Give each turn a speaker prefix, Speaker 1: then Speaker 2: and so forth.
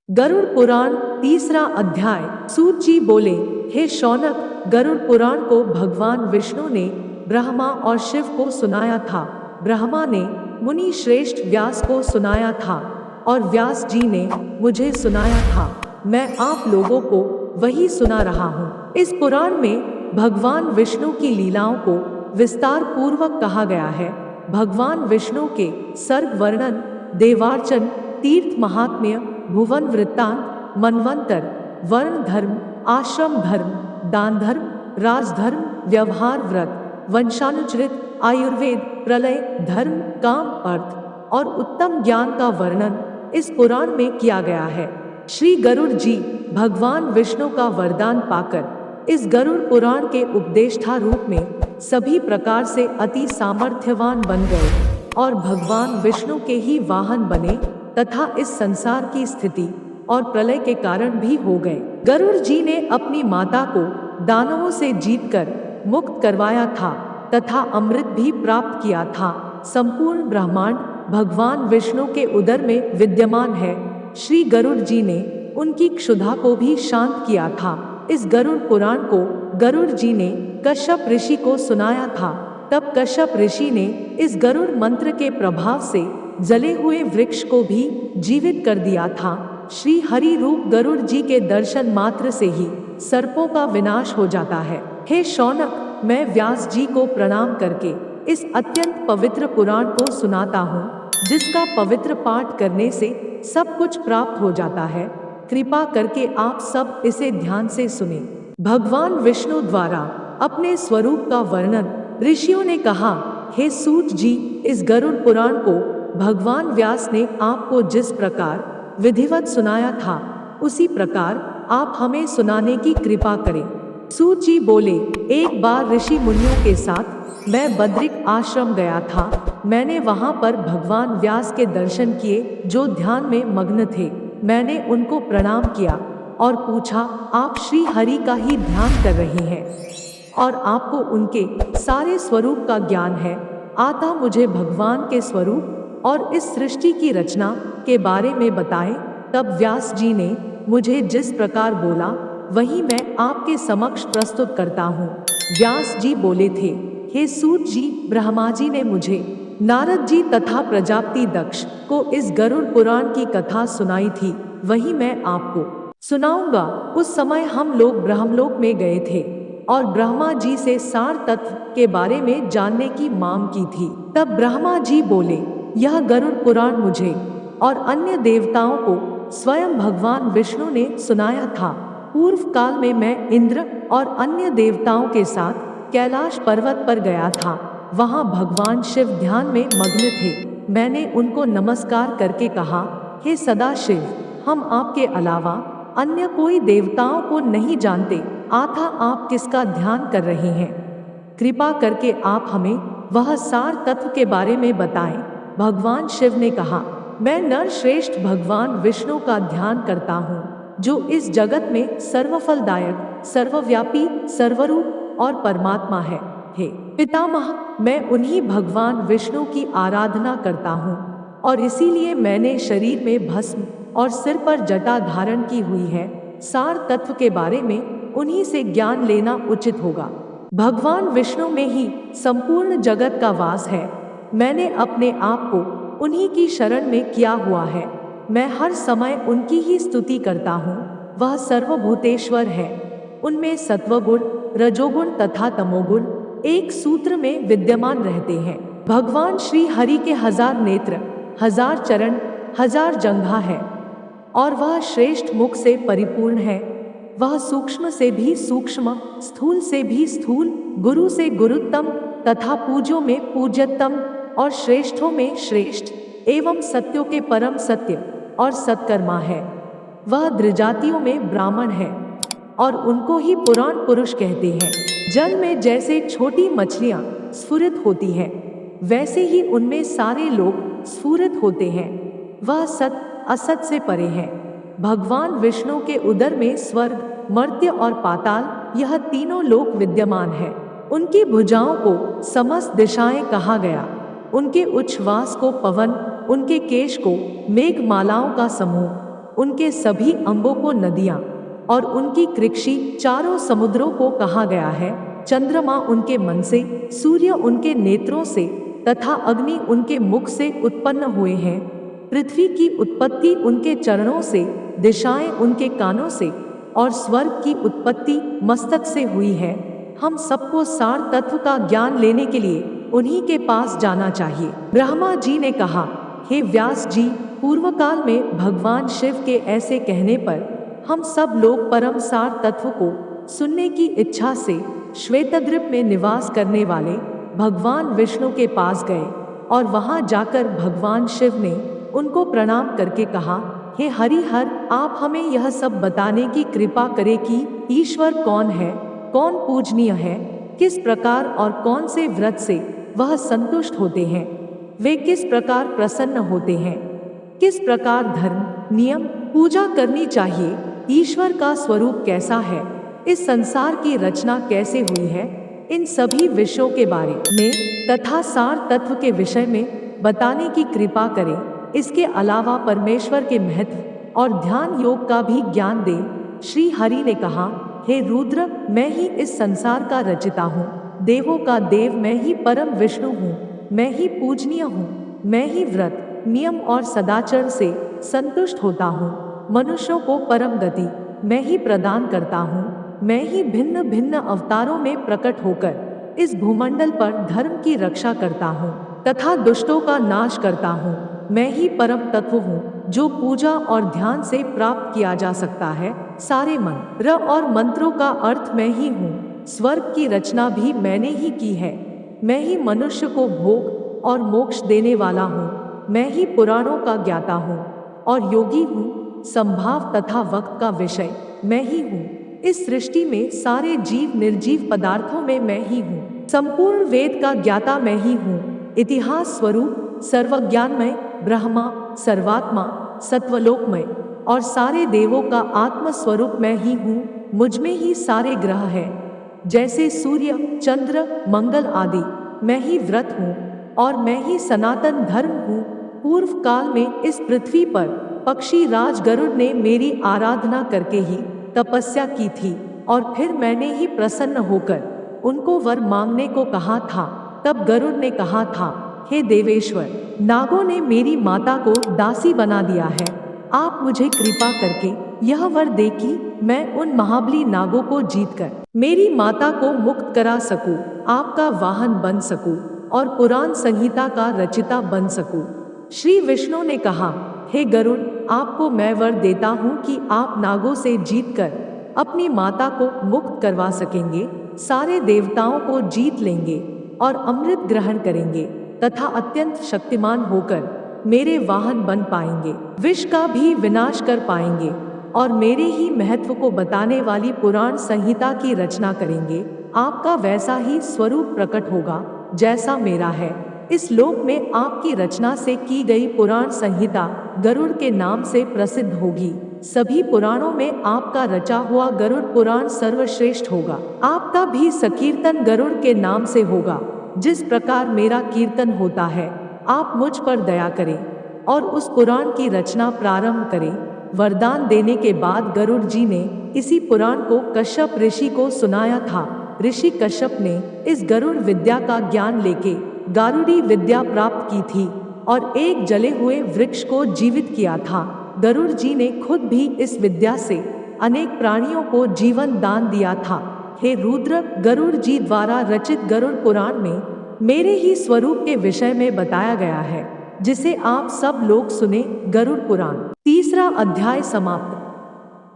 Speaker 1: गरुड़ पुराण तीसरा अध्याय। सूत जी बोले, हे शौनक, गरुड़ पुराण को भगवान विष्णु ने ब्रह्मा और शिव को सुनाया था। ब्रह्मा ने मुनि श्रेष्ठ व्यास को सुनाया था और व्यास जी ने मुझे सुनाया था। मैं आप लोगों को वही सुना रहा हूँ। इस पुराण में भगवान विष्णु की लीलाओं को विस्तार पूर्वक कहा गया है। भगवान विष्णु के सर्ग वर्णन, देवार्चन, तीर्थ महात्म्य, भुवन वृत्तांत, मनवंतर, वर्ण धर्म, आश्रम धर्म, दान धर्म, राजधर्म, व्यवहार व्रत, वंशानुचरित, आयुर्वेद, प्रलय, धर्म, काम, अर्थ और उत्तम ज्ञान का वर्णन इस पुराण में किया गया है। श्री गरुड़ जी भगवान विष्णु का वरदान पाकर इस गरुड़ पुराण के उपदेष्टा रूप में सभी प्रकार से अति सामर्थ्यवान बन गए और भगवान विष्णु के ही वाहन बने तथा इस संसार की स्थिति और प्रलय के कारण भी हो गए। गरुड़ जी ने अपनी माता को दानवों से जीतकर मुक्त करवाया था तथा अमृत भी प्राप्त किया था। संपूर्ण ब्रह्मांड भगवान विष्णु के उदर में विद्यमान है। श्री गरुड़ जी ने उनकी क्षुधा को भी शांत किया था। इस गरुड़ पुराण को गरुड़ जी ने कश्यप ऋषि को सुनाया था। तब कश्यप ऋषि ने इस गरुड़ मंत्र के प्रभाव से जले हुए वृक्ष को भी जीवित कर दिया था। श्री हरि रूप गरुड़ जी के दर्शन मात्र से ही सर्पों का विनाश हो जाता है। हे शौनक, मैं व्यास जी को प्रणाम करके इस अत्यंत पवित्र पुराण को सुनाता हूँ, जिसका पवित्र पाठ करने से सब कुछ प्राप्त हो जाता है। कृपा करके आप सब इसे ध्यान से सुने। भगवान विष्णु द्वारा अपने स्वरूप का वर्णन ऋषियों ने कहा। हे सूत जी, इस गरुड़ पुराण को भगवान व्यास ने आपको जिस प्रकार विधिवत सुनाया था, उसी प्रकार आप हमें सुनाने की कृपा करें। सूत जी बोले, एक बार ऋषि मुनियों के साथ मैं बद्रिक आश्रम गया था। मैंने वहां पर भगवान व्यास के दर्शन किए, जो ध्यान में मग्न थे। मैंने उनको प्रणाम किया और पूछा, आप श्री हरि का ही ध्यान कर रही हैं और आपको उनके सारे स्वरूप का ज्ञान है। आता मुझे भगवान के स्वरूप और इस सृष्टि की रचना के बारे में बताएं। तब व्यास जी ने मुझे जिस प्रकार बोला, वही मैं आपके समक्ष प्रस्तुत करता हूँ। व्यास जी बोले थे, हे सूत जी, ब्रह्मा जी ने मुझे नारद जी तथा प्रजापति दक्ष को इस गरुड़ पुराण की कथा सुनाई थी, वही मैं आपको सुनाऊंगा। उस समय हम लोग ब्रह्मलोक में गए थे और ब्रह्मा जी से सार तत्व के बारे में जानने की मांग की थी। तब ब्रह्मा जी बोले, यह गरुड़ पुराण मुझे और अन्य देवताओं को स्वयं भगवान विष्णु ने सुनाया था। पूर्व काल में मैं इंद्र और अन्य देवताओं के साथ कैलाश पर्वत पर गया था। वहां भगवान शिव ध्यान में मग्न थे। मैंने उनको नमस्कार करके कहा, हे सदाशिव, हम आपके अलावा अन्य कोई देवताओं को नहीं जानते। आथा आप किसका ध्यान कर रहे हैं? कृपा करके आप हमें वह सार तत्व के बारे में बताएं। भगवान शिव ने कहा, मैं नर श्रेष्ठ भगवान विष्णु का ध्यान करता हूँ, जो इस जगत में सर्वफलदायक, सर्वव्यापी, सर्वरूप और परमात्मा है। हे पितामह, मैं उन्हीं भगवान विष्णु की आराधना करता हूँ और इसीलिए मैंने शरीर में भस्म और सिर पर जटा धारण की हुई है। सार तत्व के बारे में उन्हीं से ज्ञान लेना उचित होगा। भगवान विष्णु में ही संपूर्ण जगत का वास है। मैंने अपने आप को उन्हीं की शरण में किया हुआ है। मैं हर समय उनकी ही स्तुति करता हूँ। वह सर्वभूतेश्वर है। उनमें सत्वगुण, रजोगुण तथा तमोगुण एक सूत्र में विद्यमान रहते हैं। भगवान श्री हरि के 1000 नेत्र, 1000 चरण, 1000 जंघा है और वह श्रेष्ठ मुख से परिपूर्ण है। वह सूक्ष्म से भी सूक्ष्म, स्थूल से भी स्थूल, गुरु से गुरुत्तम तथा पूज्यों में पूज्यतम और श्रेष्ठों में श्रेष्ठ एवं सत्यों के परम सत्य और सत्कर्मा है। वह द्विजातियों में ब्राह्मण है और उनको ही पुराण पुरुष कहते हैं। जल में जैसे छोटी मछलियां स्फुरित होती हैं, वैसे ही उनमें सारे लोग स्फुरित होते हैं। वह सत असत से परे है। भगवान विष्णु के उदर में स्वर्ग, मर्त्य और पाताल, यह तीनों लोक विद्यमान है। उनकी भुजाओं को समस्त दिशाएं कहा गया। उनके उच्छ्वास को पवन, उनके केश को मेघमालाओं का समूह उनके सभी अंगों को नदियाँ और उनकी कृषि चारों समुद्रों को कहा गया है। चंद्रमा उनके मन से, सूर्य उनके नेत्रों से तथा अग्नि उनके मुख से उत्पन्न हुए हैं। पृथ्वी की उत्पत्ति उनके चरणों से, दिशाएं उनके कानों से और स्वर्ग की उत्पत्ति मस्तक से हुई है। हम सबको सार तत्व का ज्ञान लेने के लिए उन्हीं के पास जाना चाहिए। ब्रह्मा जी ने कहा, हे व्यास जी, पूर्व काल में भगवान शिव के ऐसे कहने पर हम सब लोग परम सार तत्व को सुनने की इच्छा से श्वेतद्वीप में निवास करने वाले भगवान विष्णु के पास गए और वहां जाकर भगवान शिव ने उनको प्रणाम करके कहा, हे हरिहर, आप हमें यह सब बताने की कृपा करें कि ईश्वर कौन है, कौन पूजनीय है, किस प्रकार और कौन से व्रत से वह संतुष्ट होते हैं, वे किस प्रकार प्रसन्न होते हैं, किस प्रकार धर्म, नियम, पूजा करनी चाहिए, ईश्वर का स्वरूप कैसा है, इस संसार की रचना कैसे हुई है, इन सभी विषयों के बारे में तथा सार तत्व के विषय में बताने की कृपा करें। इसके अलावा परमेश्वर के महत्व और ध्यान योग का भी ज्ञान दें। श्री हरि ने कहा, हे रुद्र, मैं ही इस संसार का रचिता हूँ, देवों का देव मैं ही परम विष्णु हूँ, मैं ही पूजनीय हूँ, मैं ही व्रत, नियम और सदाचार से संतुष्ट होता हूँ, मनुष्यों को परम गति मैं ही प्रदान करता हूँ, मैं ही भिन्न भिन्न अवतारों में प्रकट होकर इस भूमंडल पर धर्म की रक्षा करता हूँ तथा दुष्टों का नाश करता हूँ, मैं ही परम तत्व हूँ जो पूजा और ध्यान से प्राप्त किया जा सकता है। सारे मंत्र और मंत्रों का अर्थ मैं ही हूँ, स्वर्ग की रचना भी मैंने ही की है, मैं ही मनुष्य को भोग और मोक्ष देने वाला हूँ, मैं ही पुराणों का ज्ञाता हूँ और योगी हूँ, संभाव तथा वक्त का विषय मैं ही हूँ, इस सृष्टि में सारे जीव निर्जीव पदार्थों में मैं ही हूँ, संपूर्ण वेद का ज्ञाता मैं ही हूँ, इतिहास स्वरूप सर्वज्ञानमय ब्रह्मा, सर्वात्मा, सत्वलोकमय और सारे देवों का आत्म स्वरूप मैं ही हूँ, मुझमें ही सारे ग्रह हैं, जैसे सूर्य, चंद्र, मंगल आदि, मैं ही व्रत हूँ और मैं ही सनातन धर्म हूँ। पूर्व काल में इस पृथ्वी पर पक्षी राज गरुड़ ने मेरी आराधना करके ही तपस्या की थी और फिर मैंने ही प्रसन्न होकर उनको वर मांगने को कहा था। तब गरुड़ ने कहा था, हे देवेश्वर, नागों ने मेरी माता को दासी बना दिया है, आप मुझे कृपा करके यह वर दे कि मैं उन महाबली नागों को जीतकर मेरी माता को मुक्त करा सकूं, आपका वाहन बन सकूं और पुराण संहिता का रचिता बन सकूं। श्री विष्णु ने कहा, हे गरुड़, आपको मैं वर देता हूँ कि आप नागों से जीतकर अपनी माता को मुक्त करवा सकेंगे, सारे देवताओं को जीत लेंगे और अमृत ग्रहण करेंगे तथा अत्यंत शक्तिमान होकर मेरे वाहन बन पाएंगे, विष का भी विनाश कर पाएंगे और मेरे ही महत्व को बताने वाली पुराण संहिता की रचना करेंगे। आपका वैसा ही स्वरूप प्रकट होगा जैसा मेरा है। इस लोक में आपकी रचना से की गई पुराण संहिता गरुड़ के नाम से प्रसिद्ध होगी। सभी पुराणों में आपका रचा हुआ गरुड़ पुराण सर्वश्रेष्ठ होगा। आपका भी संकीर्तन गरुड़ के नाम से होगा। जिस प्रकार मेरा कीर्तन होता है, आप मुझ पर दया करें और उस पुराण की रचना प्रारंभ करें। वरदान देने के बाद गरुड़ जी ने इसी पुराण को कश्यप ऋषि को सुनाया था। ऋषि कश्यप ने इस गरुड़ विद्या का ज्ञान लेके गारुड़ी विद्या प्राप्त की थी और एक जले हुए वृक्ष को जीवित किया था। गरुड़ जी ने खुद भी इस विद्या से अनेक प्राणियों को जीवन दान दिया था। हे रुद्र, गरुड़ जी द्वारा रचित गरुड़ पुराण में मेरे ही स्वरूप के विषय में बताया गया है, जिसे आप सब लोग सुने। गरुड़ पुराण 3रा अध्याय समाप्त।